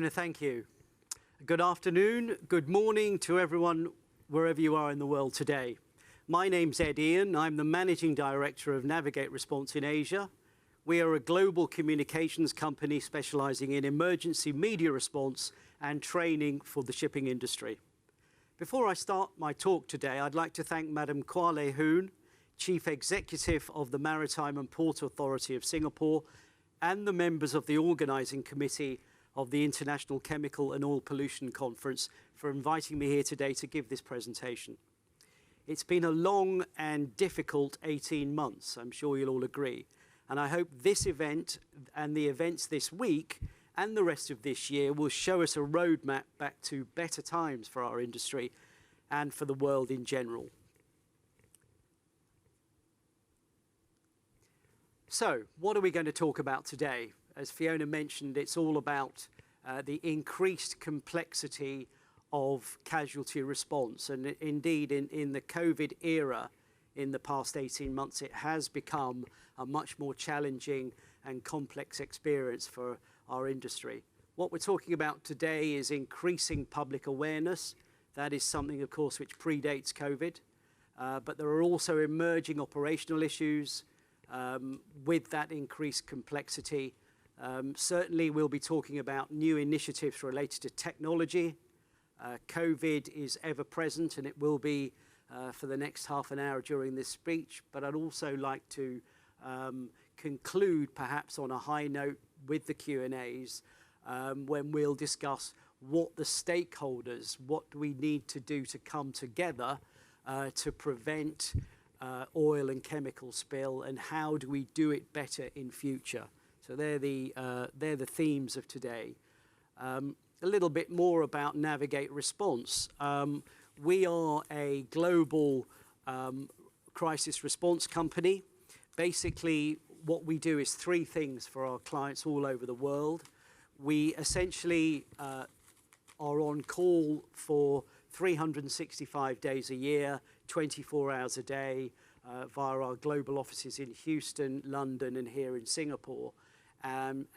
Fiona, thank you. Good afternoon, good morning to everyone wherever you are in the world today. My name's Ed Ian. I'm the Managing Director of Navigate Response in Asia. We are a global communications company specializing in emergency media response and training for the shipping industry. Before I start my talk today, I'd like to thank Madam Kwa Lei Hoon, Chief Executive of the Maritime and Port Authority of Singapore, and the members of the Organising Committee of the International Chemical and Oil Pollution Conference for inviting me here today to give this presentation. It's been a long and difficult 18 months, I'm sure you'll all agree, and I hope this event and the events this week and the rest of this year will show us a roadmap back to better times for our industry and for the world in general. So, what are we going to talk about today? As Fiona mentioned, it's all about the increased complexity of casualty response. And indeed, in the COVID era, in the past 18 months, it has become a much more challenging and complex experience for our industry. What we're talking about today is increasing public awareness. That is something, of course, which predates COVID. But there are also emerging operational issues with that increased complexity. Certainly, we'll be talking about new initiatives related to technology. COVID is ever present, and it will be for the next half an hour during this speech. But I'd also like to conclude, perhaps on a high note, with the Q&As, when we'll discuss what the stakeholders, what do we need to do to come together to prevent oil and chemical spill, and how do we do it better in future. So they're the themes of today. A little bit more about Navigate Response. We are a global crisis response company. Basically, what we do is three things for our clients all over the world. We essentially are on call for 365 days a year, 24 hours a day, via our global offices in Houston, London, and here in Singapore. And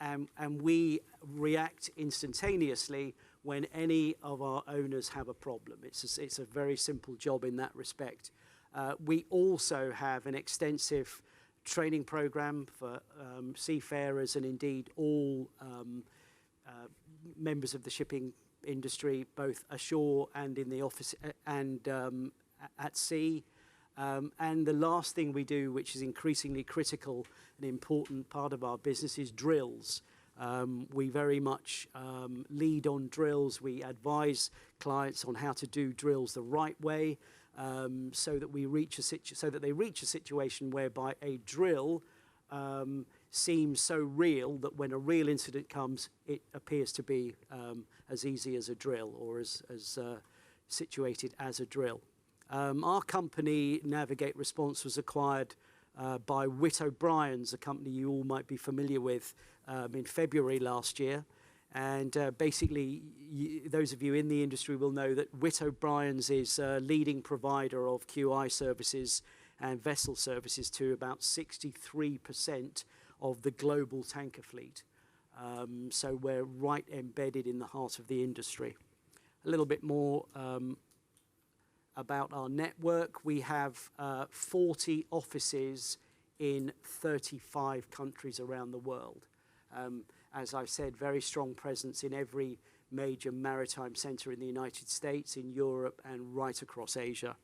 we react instantaneously when any of our owners have a problem. It's a very simple job in that respect. We also have an extensive training program for seafarers and indeed all members of the shipping industry, both ashore and in the office and at sea. And the last thing we do, which is increasingly critical and important part of our business, is drills. We very much lead on drills. We advise clients on how to do drills the right way, so that they reach a situation whereby a drill seems so real that when a real incident comes, it appears to be as easy as a drill, or as situated as a drill. Our company, Navigate Response, was acquired by Witt O'Brien's, a company you all might be familiar with, in February last year. And basically, those of you in the industry will know that Witt O'Brien's is a leading provider of QI services and vessel services to about 63% of the global tanker fleet. So we're right embedded in the heart of the industry. A little bit more about our network. We have 40 offices in 35 countries around the world. As I've said, very strong presence in every major maritime center in the United States, in Europe, and right across Asia.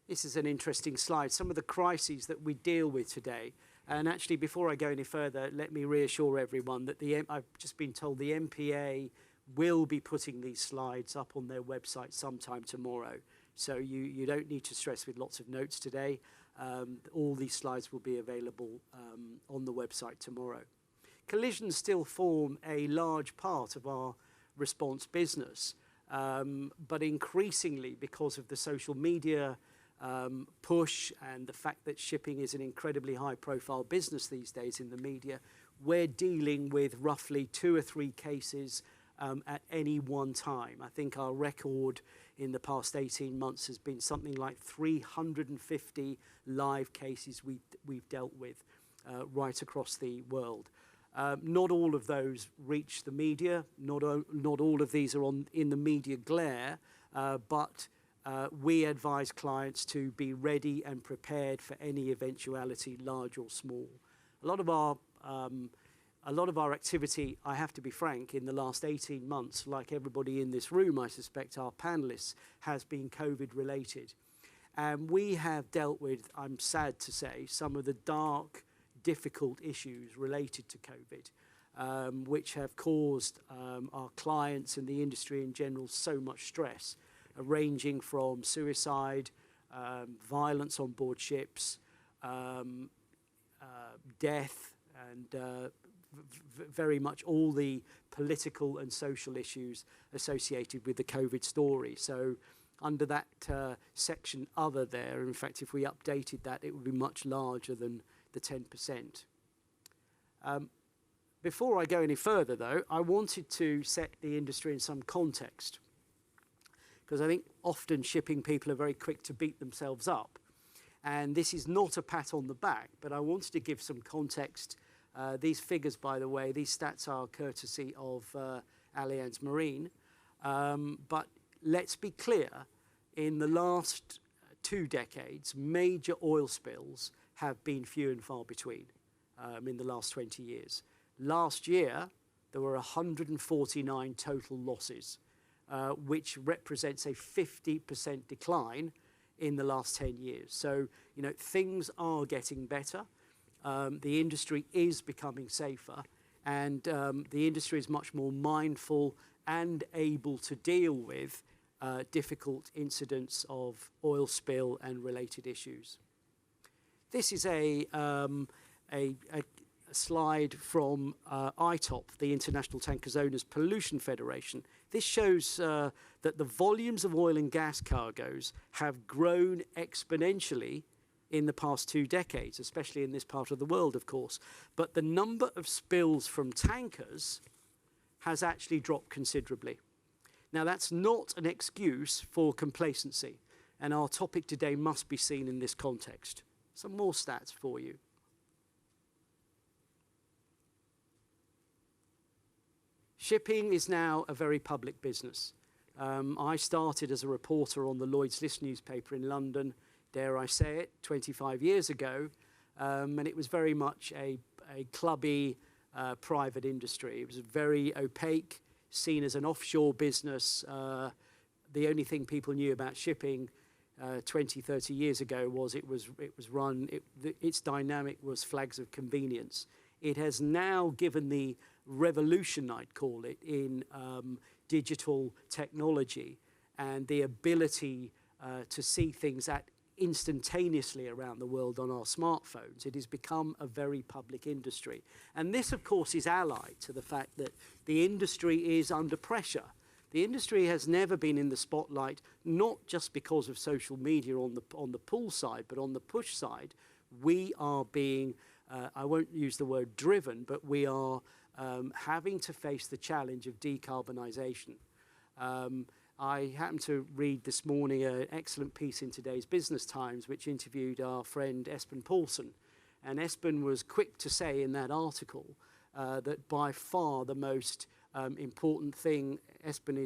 This is an interesting slide. Some of the crises that we deal with today. And actually, before I go any further, let me reassure everyone that I've just been told the MPA will be putting these slides up on their website sometime tomorrow. So you don't need to stress with lots of notes today. All these slides will be available on the website tomorrow. Collisions still form a large part of our response business, but increasingly, because of the social media push and the fact that shipping is an incredibly high-profile business these days in the media, we're dealing with roughly 2 or 3 cases at any one time. I think our record in the past 18 months has been something like 350 live cases we've dealt with right across the world. Not all of those reach the media. Not all of these are in the media glare, but we advise clients to be ready and prepared for any eventuality, large or small. A lot of our activity, I have to be frank, in the last 18 months, like everybody in this room, I suspect, our panelists, has been COVID related. And we have dealt with, I'm sad to say, some of the dark, difficult issues related to COVID, which have caused our clients and the industry in general so much stress, ranging from suicide, violence on board ships, death, and very much all the political and social issues associated with the COVID story. So under that section other there, in fact, if we updated that, it would be much larger than the 10%. Before I go any further, though, I wanted to set the industry in some context, because I think often shipping people are very quick to beat themselves up. And this is not a pat on the back, but I wanted to give some context. These figures, by the way, these stats are courtesy of Allianz Marine. But let's be clear, in the last 2 decades, major oil spills have been few and far between in the last 20 years. Last year, there were 149 total losses, which represents a 50% decline in the last 10 years. So, you know, things are getting better. The industry is becoming safer, and the industry is much more mindful and able to deal with difficult incidents of oil spill and related issues. This is a slide from ICOPCE, the International Tankers Owners Pollution Federation. This shows that the volumes of oil and gas cargoes have grown exponentially in the past 2 decades, especially in this part of the world, of course. But the number of spills from tankers has actually dropped considerably. Now, that's not an excuse for complacency, and our topic today must be seen in this context. Some more stats for you. Shipping is now a very public business. I started as a reporter on the Lloyd's List newspaper in London, dare I say it, 25 years ago, and it was very much a clubby private industry. It was very opaque, seen as an offshore business. The only thing people knew about shipping 20, 30 years ago was its dynamic was flags of convenience. It has now given the revolution, I'd call it, in digital technology and the ability to see things instantaneously around the world on our smartphones. It has become a very public industry. And this, of course, is allied to the fact that the industry is under pressure. The industry has never been in the spotlight, not just because of social media on the pull side, but on the push side. We are being, I won't use the word driven, but we are having to face the challenge of decarbonisation. I happened to read this morning an excellent piece in today's Business Times, which interviewed our friend Espen Paulsen. And Espen was quick to say in that article that by far the most important thing, Espen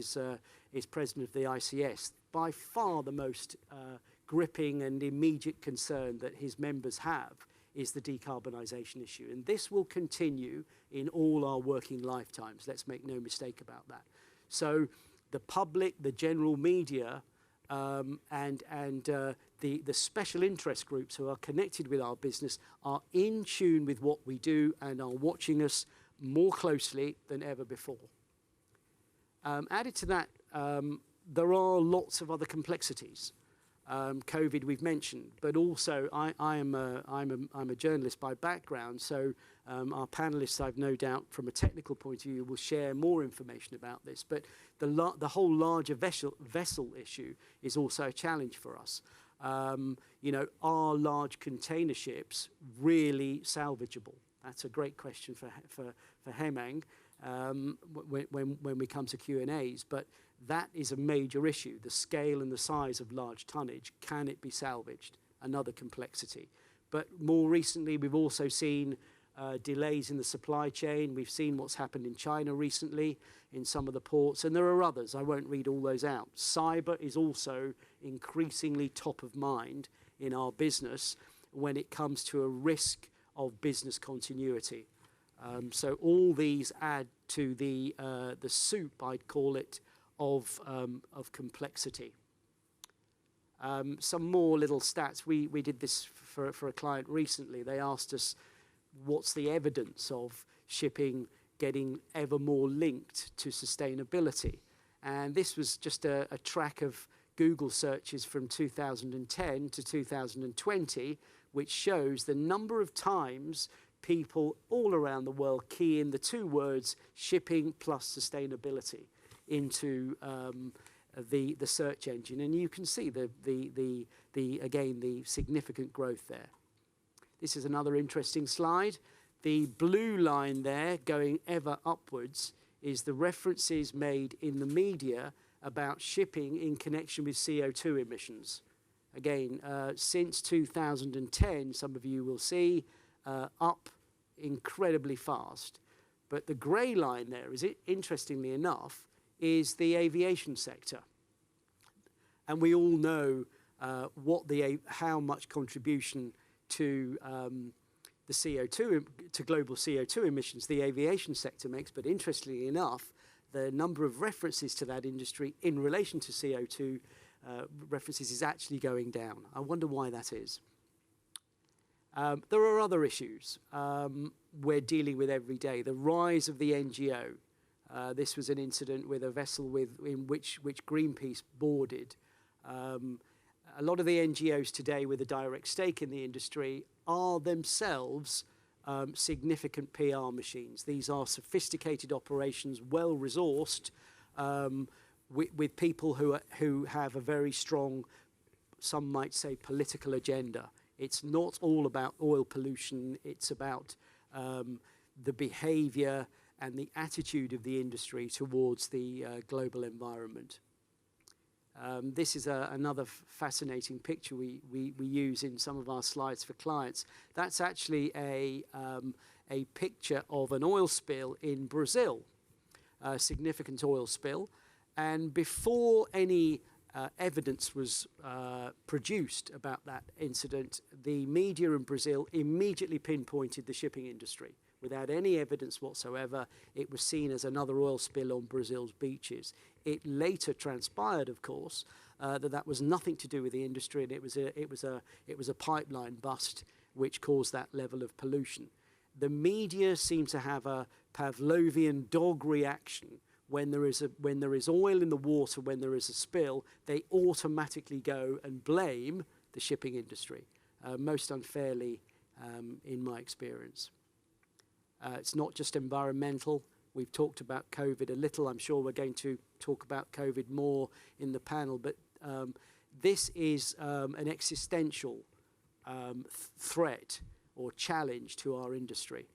is president of the ICS, by far the most gripping and immediate concern that his members have is the decarbonisation issue. And this will continue in all our working lifetimes. Let's make no mistake about that. So the public, the general media, and the special interest groups who are connected with our business are in tune with what we do and are watching us more closely than ever before. Added to that, there are lots of other complexities. COVID we've mentioned, but also I'm a journalist by background, so our panelists, I've no doubt, from a technical point of view, will share more information about this. But the whole larger vessel issue is also a challenge for us. You know, are large container ships really salvageable? That's a great question for Hemang when we come to Q&As. But that is a major issue, the scale and the size of large tonnage. Can it be salvaged? Another complexity. But more recently, we've also seen delays in the supply chain. We've seen what's happened in China recently in some of the ports, and there are others. I won't read all those out. Cyber is also increasingly top of mind in our business when it comes to a risk of business continuity. So all these add to the soup, I'd call it, of complexity. Some more little stats. We did this for a client recently. They asked us, what's the evidence of shipping getting ever more linked to sustainability? And this was just a track of Google searches from 2010 to 2020, which shows the number of times people all around the world key in the two words shipping plus sustainability into the search engine, and you can see again the significant growth there. This is another interesting slide. The blue line there going ever upwards is the references made in the media about shipping in connection with CO2 emissions. Again, since 2010, some of you will see up incredibly fast. But the grey line there, interestingly enough, is the aviation sector. And we all know how much contribution to the CO2, to global CO2 emissions the aviation sector makes. But interestingly enough, the number of references to that industry in relation to CO2 references is actually going down. I wonder why that is. There are other issues we're dealing with every day. The rise of the NGO. This was an incident with a vessel in which Greenpeace boarded. A lot of the NGOs today with a direct stake in the industry are themselves significant PR machines. These are sophisticated operations, well-resourced, with people who have a very strong, some might say, political agenda. It's not all about oil pollution. It's about the behavior and the attitude of the industry towards the global environment. This is another fascinating picture we use in some of our slides for clients. That's actually a picture of an oil spill in Brazil, a significant oil spill. And before any evidence was produced about that incident, the media in Brazil immediately pinpointed the shipping industry. Without any evidence whatsoever, it was seen as another oil spill on Brazil's beaches. It later transpired, of course, that was nothing to do with the industry, and it was a pipeline bust which caused that level of pollution. The media seem to have a Pavlovian dog reaction. When there is oil in the water, when there is a spill, they automatically go and blame the shipping industry, most unfairly, in my experience. It's not just environmental. We've talked about COVID a little. I'm sure we're going to talk about COVID more in the panel, but this is an existential threat or challenge to our industry.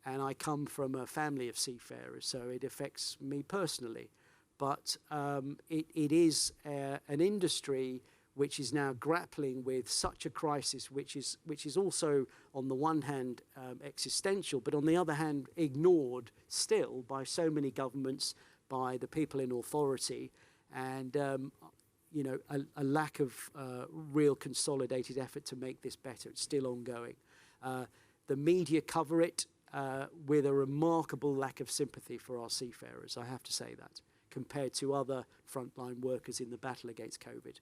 And I come from a family of seafarers, so it affects me personally. But it is an industry which is now grappling with such a crisis, which is also, on the one hand, existential, but on the other hand, ignored still by so many governments, by the people in authority, and a lack of real consolidated effort to make this better. It's still ongoing. The media cover it with a remarkable lack of sympathy for our seafarers, I have to say that, compared to other frontline workers in the battle against COVID.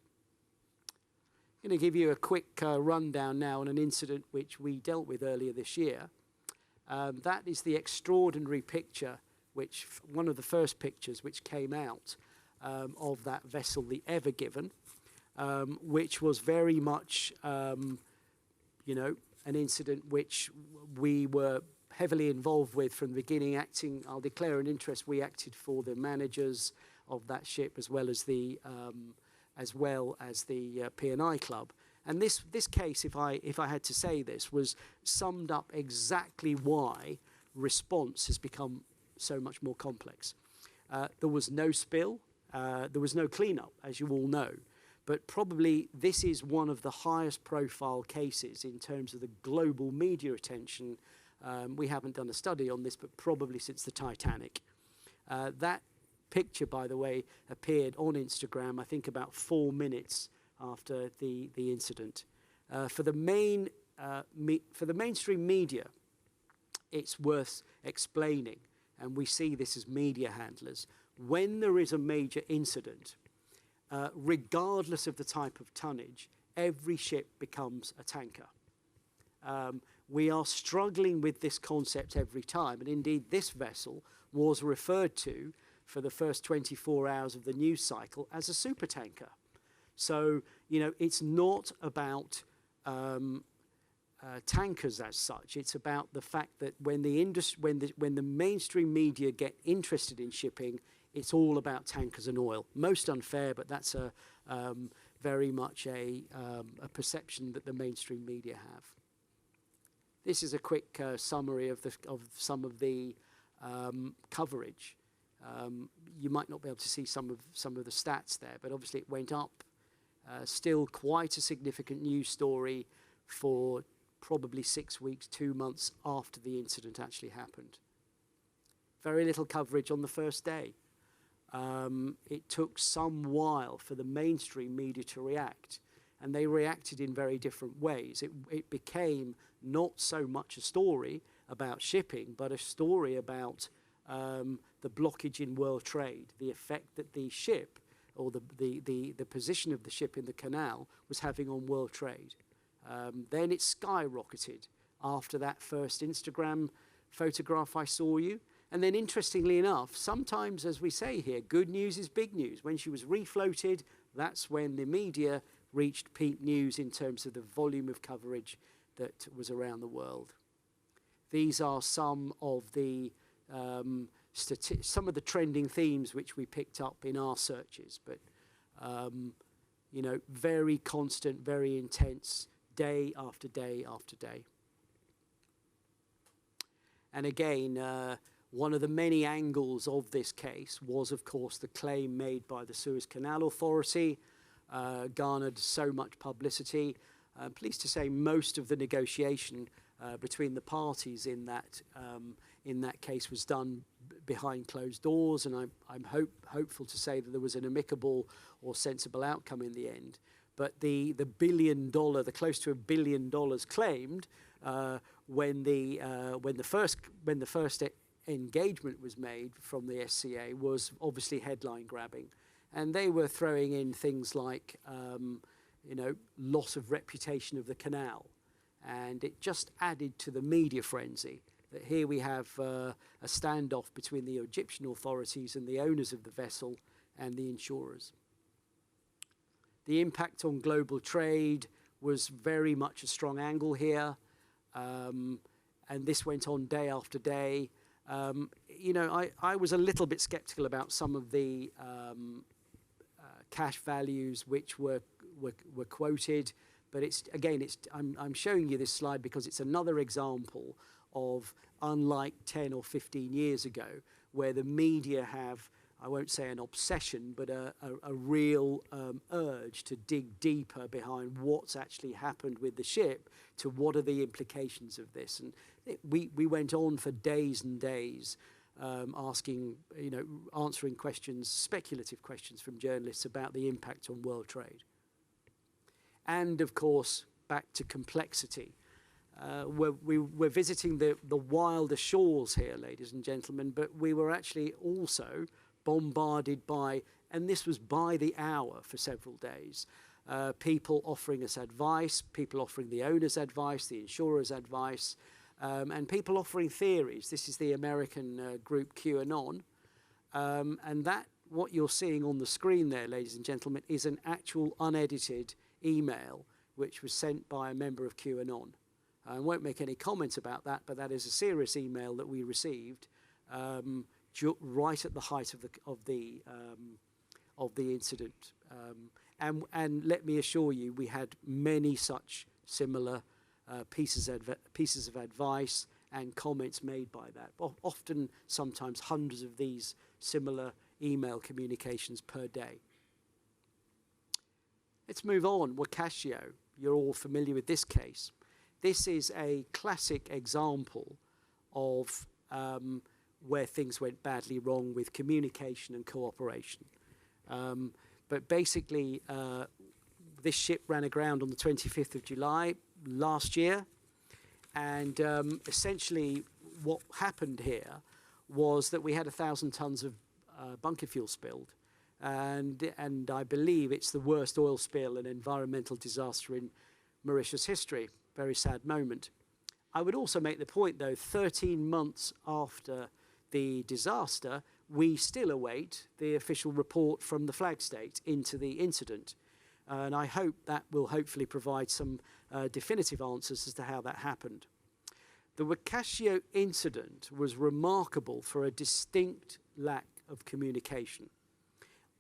I'm going to give you a quick rundown now on an incident which we dealt with earlier this year. That is the extraordinary picture, one of the first pictures which came out of that vessel, the Ever Given, which was very much, an incident which we were heavily involved with from the beginning, acting, I'll declare an interest, we acted for the managers of that ship as well as the P&I club. And this case, if I had to say this, was summed up exactly why response has become so much more complex. There was no spill, there was no cleanup, as you all know, but probably this is one of the highest profile cases in terms of the global media attention. We haven't done a study on this, but probably since the Titanic. That picture, by the way, appeared on Instagram, I think about 4 minutes after the incident. For the mainstream media, it's worth explaining, and we see this as media handlers. When there is a major incident, regardless of the type of tonnage, every ship becomes a tanker. We are struggling with this concept every time, and indeed this vessel was referred to for the first 24 hours of the news cycle as a supertanker. So, you know, it's not about tankers as such. It's about the fact that when the mainstream media get interested in shipping, it's all about tankers and oil. Most unfair, but that's very much a perception that the mainstream media have. This is a quick summary of some of the coverage. You might not be able to see some of the stats there, but obviously it went up. Still quite a significant news story for probably 6 weeks, 2 months after the incident actually happened. Very little coverage on the first day. It took some while for the mainstream media to react, and they reacted in very different ways. It became not so much a story about shipping, but a story about the blockage in world trade, the effect that the ship or the position of the ship in the canal was having on world trade. Then it skyrocketed after that first Instagram photograph I saw you. And then interestingly enough, sometimes, as we say here, good news is big news. When she was refloated, that's when the media reached peak news in terms of the volume of coverage that was around the world. These are some of the trending themes which we picked up in our searches, but you know, very constant, very intense, day after day after day. And again, one of the many angles of this case was, of course, the claim made by the Suez Canal Authority, garnered so much publicity. I'm pleased to say most of the negotiation between the parties in that case was done behind closed doors, and I'm hopeful to say that there was an amicable or sensible outcome in the end. But the $1 billion, the close to $1 billion claimed when the first engagement was made from the SCA was obviously headline grabbing, and they were throwing in things like you know, loss of reputation of the canal, and it just added to the media frenzy that here we have a standoff between the Egyptian authorities and the owners of the vessel and the insurers. The impact on global trade was very much a strong angle here, and this went on day after day. You know, I was a little bit skeptical about some of the cash values which were quoted, but I'm showing you this slide because it's another example of, unlike 10 or 15 years ago, where the media have, I won't say an obsession, but a real urge to dig deeper behind what's actually happened with the ship, to what are the implications of this. And we went on for days and days asking, you know, answering questions, speculative questions from journalists about the impact on world trade. And of course, back to complexity. We're visiting the wilder shores here, ladies and gentlemen, but we were actually also bombarded by, and this was by the hour for several days, people offering us advice, people offering the owners advice, the insurers advice, and people offering theories. This is the American group QAnon, and that, what you're seeing on the screen there, ladies and gentlemen, is an actual unedited email which was sent by a member of QAnon. I won't make any comments about that, but that is a serious email that we received right at the height of the incident. And let me assure you, we had many such similar pieces of advice and comments made by that. Often, sometimes hundreds of these similar email communications per day. Let's move on. Wakashio, you're all familiar with this case. This is a classic example of where things went badly wrong with communication and cooperation. But basically, this ship ran aground on the 25th of July last year. And essentially what happened here was that we had 1,000 tons of bunker fuel spilled. And I believe it's the worst oil spill and environmental disaster in Mauritius history. Very sad moment. I would also make the point, though, 13 months after the disaster, we still await the official report from the flag state into the incident. And I hope that will hopefully provide some definitive answers as to how that happened. The Wakashio incident was remarkable for a distinct lack of communication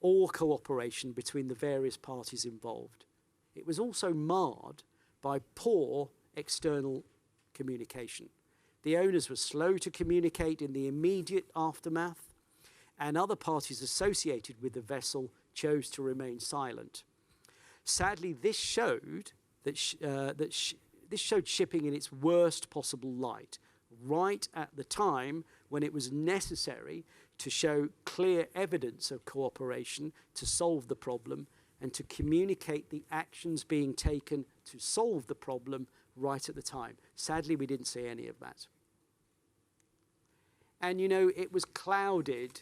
or cooperation between the various parties involved. It was also marred by poor external communication. The owners were slow to communicate in the immediate aftermath, and other parties associated with the vessel chose to remain silent. Sadly, this showed this showed shipping in its worst possible light, right at the time when it was necessary to show clear evidence of cooperation to solve the problem and to communicate the actions being taken to solve the problem right at the time. Sadly, we didn't see any of that. And you know, it was clouded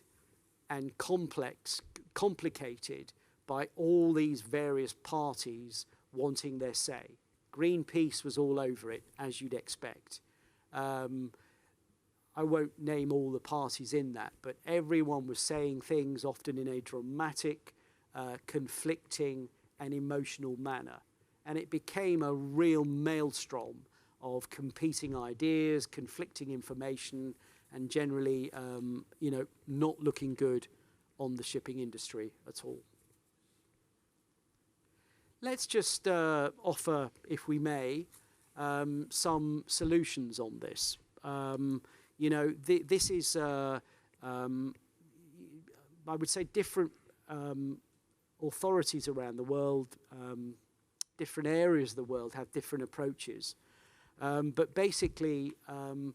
and complicated by all these various parties wanting their say. Greenpeace was all over it, as you'd expect. I won't name all the parties in that, but everyone was saying things often in a dramatic, conflicting and emotional manner. And it became a real maelstrom of competing ideas, conflicting information, and generally, you know, not looking good on the shipping industry at all. Let's just offer, if we may, some solutions on this. You know, this is, I would say, different authorities around the world, different areas of the world have different approaches. But basically, I'm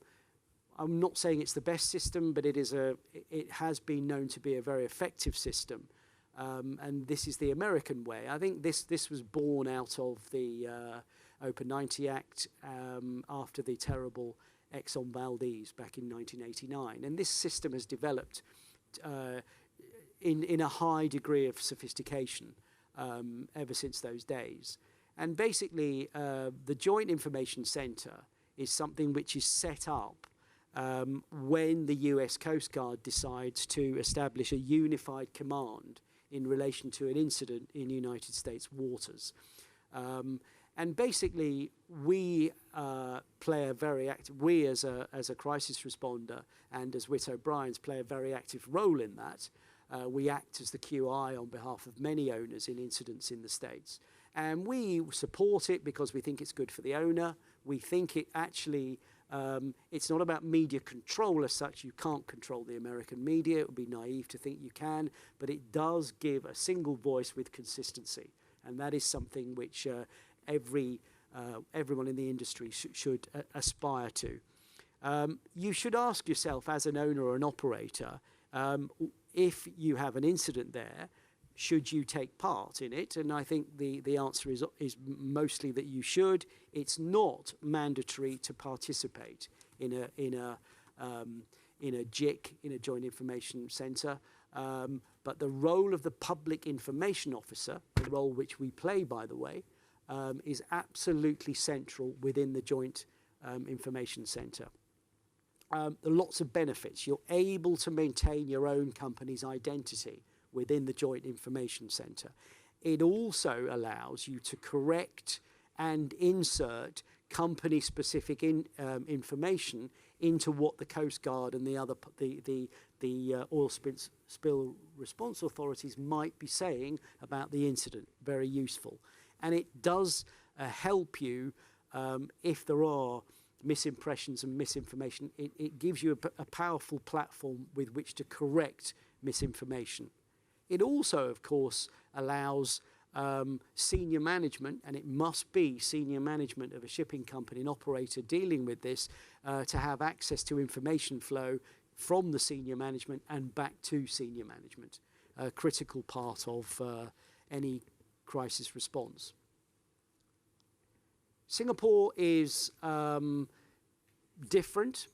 not saying it's the best system, but it has been known to be a very effective system. And this is the American way. I think this was born out of the Open 90 Act after the terrible Exxon Valdez back in 1989. And this system has developed in a high degree of sophistication ever since those days. And basically, the Joint Information Center is something which is set up when the US Coast Guard decides to establish a unified command in relation to an incident in United States waters. And basically, we play a very active, we as a crisis responder and as Whit O'Brien's play a very active role in that. We act as the QI on behalf of many owners in incidents in the States. And we support it because we think it's good for the owner. We think it actually, it's not about media control as such. You can't control the American media. It would be naive to think you can, but it does give a single voice with consistency. And that is something which everyone in the industry should aspire to. You should ask yourself as an owner or an operator, if you have an incident there, should you take part in it? And I think the answer is mostly that you should. It's not mandatory to participate in a JIC, in a Joint Information Centre. But the role of the Public Information Officer, the role which we play, by the way, is absolutely central within the Joint Information Centre. There are lots of benefits. You're able to maintain your own company's identity within the Joint Information Centre. It also allows you to correct and insert company-specific information into what the Coast Guard and the other the oil spill response authorities might be saying about the incident. Very useful, and it does help you if there are misimpressions and misinformation. It gives you a powerful platform with which to correct misinformation. It also, of course, allows senior management, and it must be senior management of a shipping company and operator dealing with this, to have access to information flow from the senior management and back to senior management, a critical part of any crisis response. Singapore is different,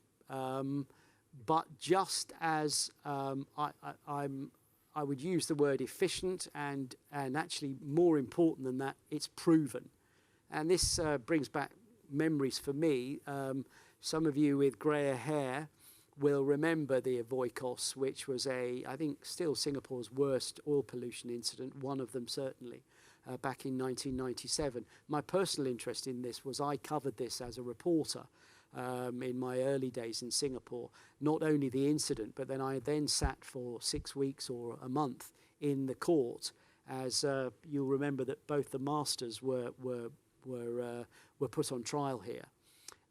but just as I would use the word efficient, and actually more important than that, it's proven. And this brings back memories for me. Some of you with greyer hair will remember the ICOPCE, which was I think still Singapore's worst oil pollution incident, one of them certainly, back in 1997. My personal interest in this was I covered this as a reporter in my early days in Singapore. Not only the incident, but then I sat for 6 weeks or a month in the court, as you'll remember that both the masters were put on trial here.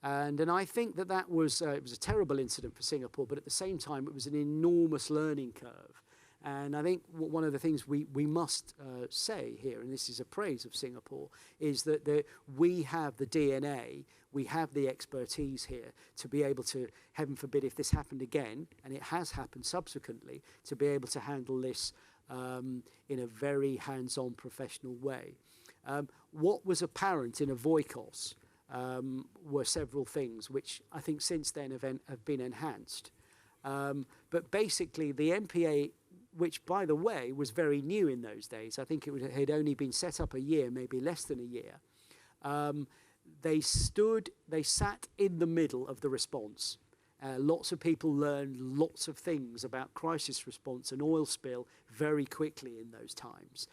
And I think that was it was a terrible incident for Singapore, but at the same time it was an enormous learning curve. And I think one of the things we must say here, and this is a praise of Singapore, is that we have the DNA, we have the expertise here to be able to, heaven forbid if this happened again, and it has happened subsequently, to be able to handle this in a very hands-on professional way. What was apparent in ICOPCE were several things which I think since then have been enhanced. But basically the MPA, which by the way was very new in those days, I think it had only been set up a year, maybe less than a year, they sat in the middle of the response. Lots of people learned lots of things about crisis response and oil spill very quickly in those times.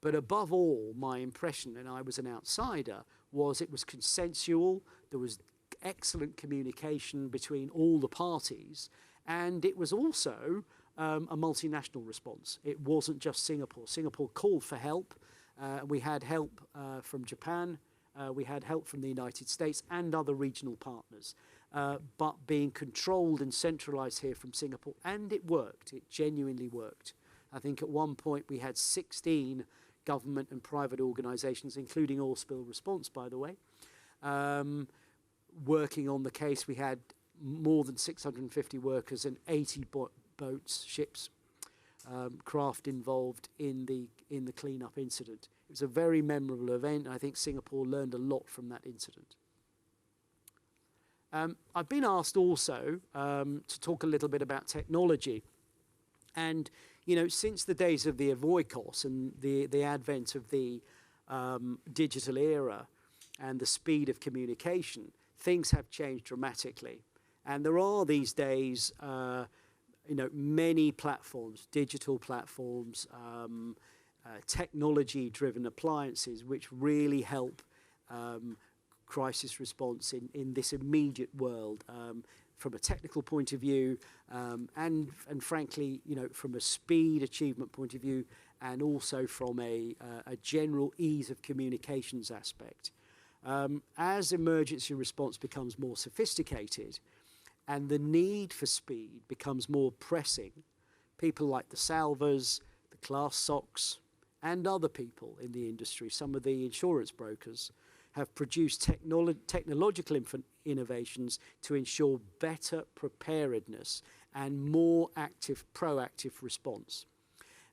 But above all, my impression, and I was an outsider, was it was consensual, there was excellent communication between all the parties, and it was also a multinational response. It wasn't just Singapore. Singapore called for help. We had help from Japan, we had help from the United States and other regional partners, but being controlled and centralized here from Singapore, and it worked, it genuinely worked. I think at one point we had 16 government and private organizations, including Oil Spill Response, by the way, working on the case. We had more than 650 workers and 80 boats, ships, craft involved in the cleanup incident. It was a very memorable event. I think Singapore learned a lot from that incident. I've been asked also to talk a little bit about technology. And, you know, since the days of the ICOPCE and the advent of the digital era and the speed of communication, things have changed dramatically. And there are these days, you know, many platforms, digital platforms, technology-driven appliances, which really help crisis response in this immediate world, from a technical point of view, and frankly, you know, from a speed achievement point of view, and also from a general ease of communications aspect. As emergency response becomes more sophisticated and the need for speed becomes more pressing, people like the Salvers, the Class SOCs, and other people in the industry, some of the insurance brokers, have produced technological innovations to ensure better preparedness and more active, proactive response.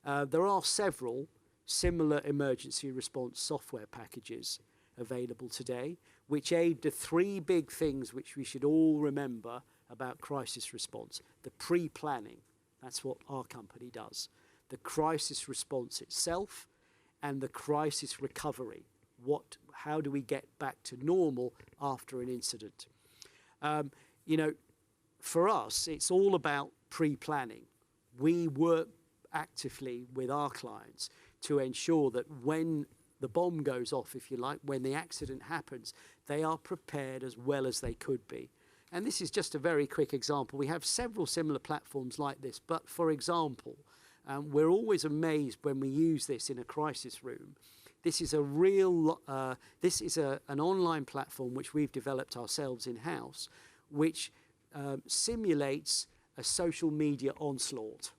There are several similar emergency response software packages available today, which aid the three big things which we should all remember about crisis response. The pre-planning, that's what our company does. The crisis response itself and the crisis recovery. How do we get back to normal after an incident? You know, for us, it's all about pre-planning. We work actively with our clients to ensure that when the bomb goes off, if you like, when the accident happens, they are prepared as well as they could be. And this is just a very quick example. We have several similar platforms like this, but for example, we're always amazed when we use this in a crisis room. This is an online platform which we've developed ourselves in-house, which simulates a social media onslaught.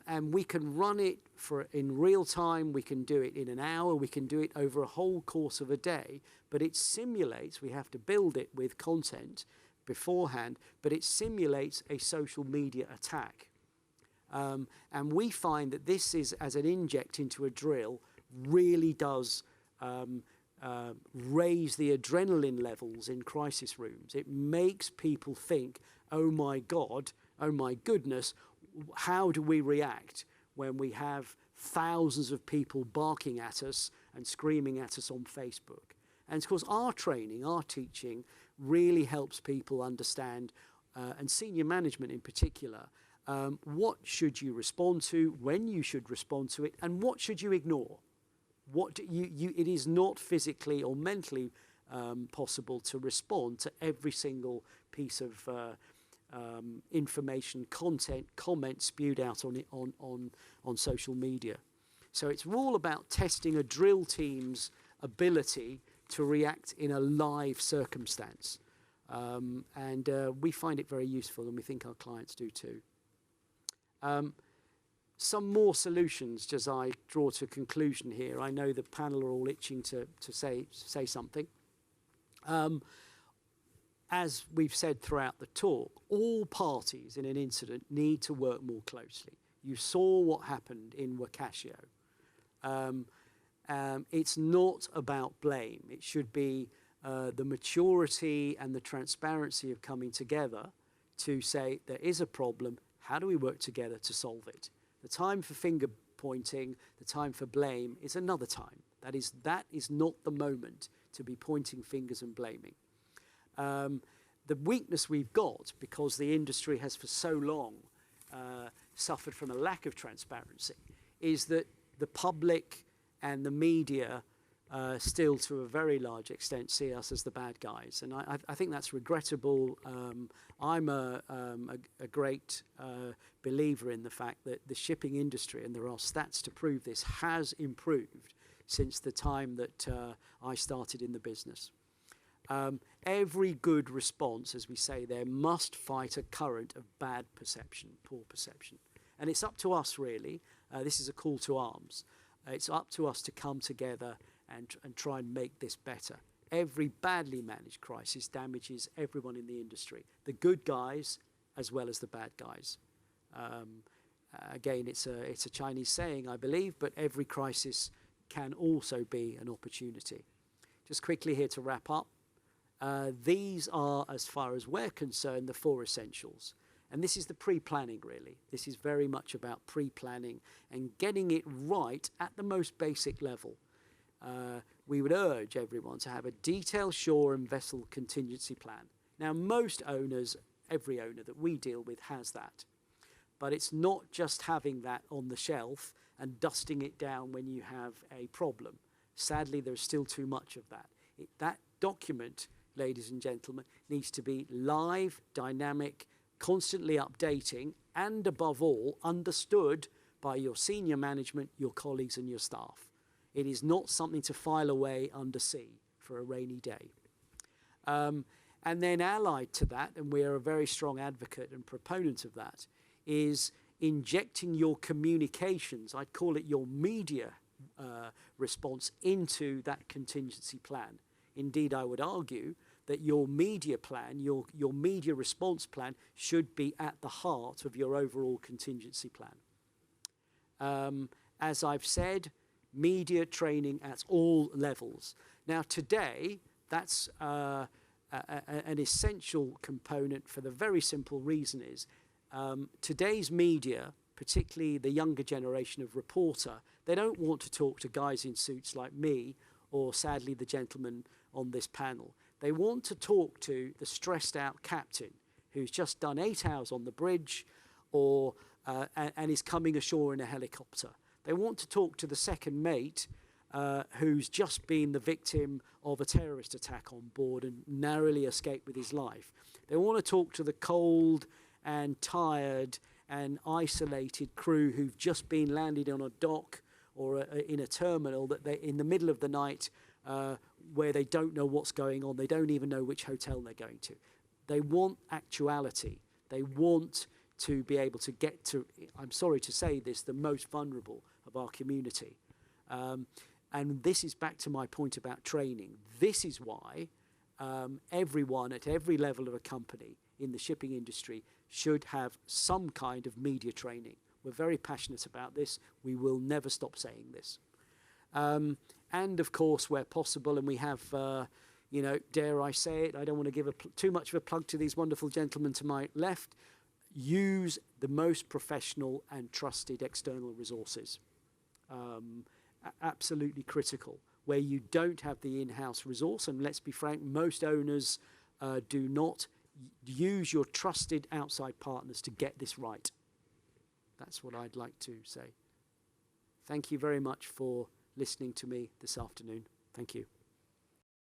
And we can run it in real time, we can do it in an hour, we can do it over a whole course of a day, but it simulates, we have to build it with content beforehand, but it simulates a social media attack. And we find that this is, as an inject into a drill, really does raise the adrenaline levels in crisis rooms. It makes people think, oh my God, oh my goodness, how do we react when we have thousands of people barking at us and screaming at us on Facebook? And of course, our training, our teaching really helps people understand, and senior management in particular, what should you respond to, when you should respond to it, and what should you ignore. It is not physically or mentally possible to respond to every single piece of information, content, comment spewed out on social media. So it's all about testing a drill team's ability to react in a live circumstance. And we find it very useful, and we think our clients do too. Some more solutions as I draw to a conclusion here. I know the panel are all itching to say something. As we've said throughout the talk, all parties in an incident need to work more closely. You saw what happened in Wakashio. It's not about blame. It should be the maturity and the transparency of coming together to say there is a problem, how do we work together to solve it? The time for finger pointing, the time for blame is another time. That is not the moment to be pointing fingers and blaming. The weakness we've got, because the industry has for so long suffered from a lack of transparency, is that the public and the media still, to a very large extent, see us as the bad guys. And I think that's regrettable. I'm a great believer in the fact that the shipping industry, and there are stats to prove this, has improved since the time that I started in the business. Every good response, as we say there, must fight a current of bad perception, poor perception. And it's up to us, really. This is a call to arms. It's up to us to come together and try and make this better. Every badly managed crisis damages everyone in the industry, the good guys as well as the bad guys. Again, it's a Chinese saying, I believe, but every crisis can also be an opportunity. Just quickly here to wrap up. These are, as far as we're concerned, the 4 essentials. And this is the pre-planning, really. This is very much about pre-planning and getting it right at the most basic level. We would urge everyone to have a detailed shore and vessel contingency plan. Now, most owners, every owner that we deal with has that. But it's not just having that on the shelf and dusting it down when you have a problem. Sadly, there's still too much of that. That document, ladies and gentlemen, needs to be live, dynamic, constantly updating, and above all, understood by your senior management, your colleagues, and your staff. It is not something to file away under sea for a rainy day. And then allied to that, and we are a very strong advocate and proponent of that, is injecting your communications, I'd call it your media response, into that contingency plan. Indeed, I would argue that your media plan, your media response plan, should be at the heart of your overall contingency plan. As I've said, media training at all levels. Now today, that's an essential component for the very simple reason is today's media, particularly the younger generation of reporter, they don't want to talk to guys in suits like me or sadly the gentleman on this panel. They want to talk to the stressed out captain who's just done 8 hours on the bridge or and is coming ashore in a helicopter. They want to talk to the second mate who's just been the victim of a terrorist attack on board and narrowly escaped with his life. They want to talk to the cold and tired and isolated crew who've just been landed on a dock or in a terminal that they in the middle of the night where they don't know what's going on. They don't even know which hotel they're going to. They want actuality. They want to be able to get to, I'm sorry to say this, the most vulnerable of our community. And this is back to my point about training. This is why everyone at every level of a company in the shipping industry should have some kind of media training. We're very passionate about this. We will never stop saying this. And of course, where possible, and we have, you know, dare I say it, I don't want to give too much of a plug to these wonderful gentlemen to my left, use the most professional and trusted external resources. Absolutely critical. Where you don't have the in-house resource, and let's be frank, most owners do not, use your trusted outside partners to get this right. That's what I'd like to say. Thank you very much for listening to me this afternoon. Thank you.